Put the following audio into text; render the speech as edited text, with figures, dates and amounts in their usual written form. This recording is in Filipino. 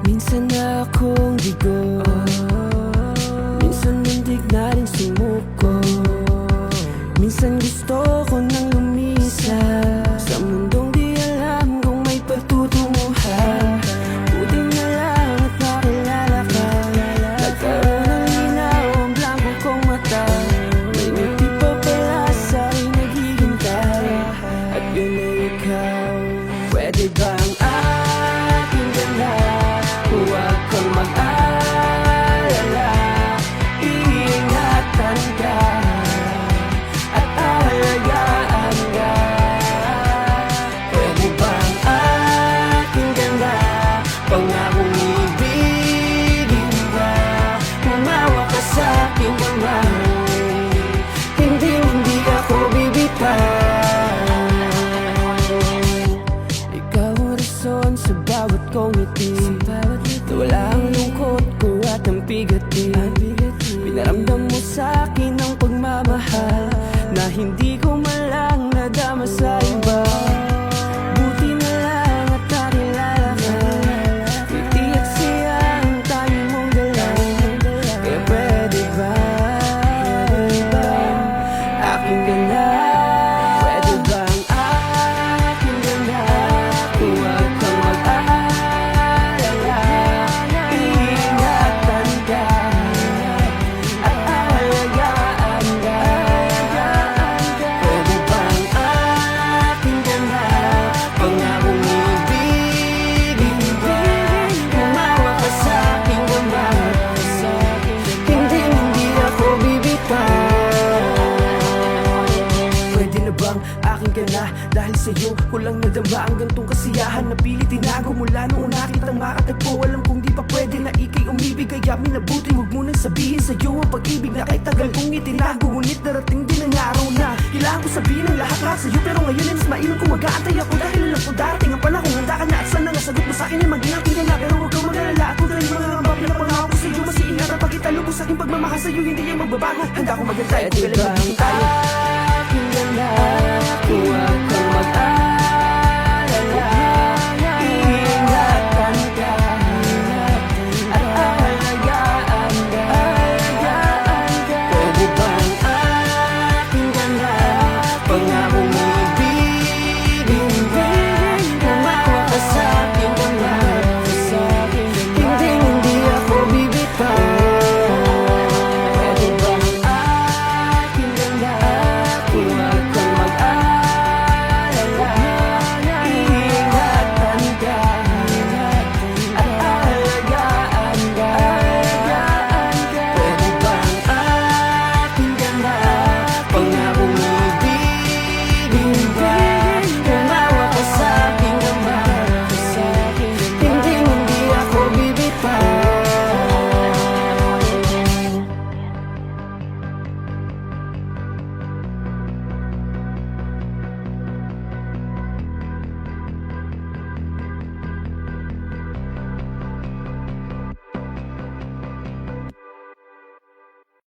Minsan akong bigo, minsan muntik na rin sumuko. Minsan gusto ko nang lumisan sa mundong di alam kung may pagtutunguhan. Buti na lang at nakilala ka, nagkaroon ng linaw ang blanco kong mata. May ngiti pa pala sa'y naghihintay, at yun ay ikaw. Pwede bang aking ganda? Huwag kang mag-alala, iingatan ka at alagaan ka. Pwede bang aking ganda? Pangakong ibigin ka, humawa ka sa aking kamay, hindi ako bibitaw. Ikaw ang rason sa bawat kong ngiti, nawala ang lungkot ko at ang bigati. Pinaramdam mo sa'kin ang pagmamahal na hindi ko man lang nadama sa iba. Buti na lang at nakilala ka, ngiti at siya ang tayo mong dala. Kaya pwede ba aking ganda? Pwede bang aking ganda? Huwag kang mag-alala, iingatan ka at alagaan ka. Pwede bang aking ganda? Pangakong ibigin ka, humawa ka sa aking kamay, hindi ako bibitaw. Pwede na bang aking ka na? Dahil sa'yo ko lang nadama ang gantong kasiyahan na pilit tinago mula noong una kitang makatagpo. Alam kong di pa pwede na ikay umibig, kaya minabuti huwag mo nang sabihin sa'yo ang pag-ibig na kahit tagal kong itinago. Ngunit darating din ang araw na kailangan ko sabihin ang lahat sa'yo. Pero ngayon ay mas mainam kung mag-aantay ako, dahil alam ko darating ang panahon, handa ka na at sana nga sagot mo sa'kin ay maging aking ka na. Pero huwag kang mag-alala at huwag ka rin mga rambak na pangako ko sa'yo. Mas iingatan pag italubos sa'king pagmamahal sa'yo, hindi yan magbabago. Handa ko magantay kung kailan magiging tayo. Aking ganda, huwag kang mag-alala,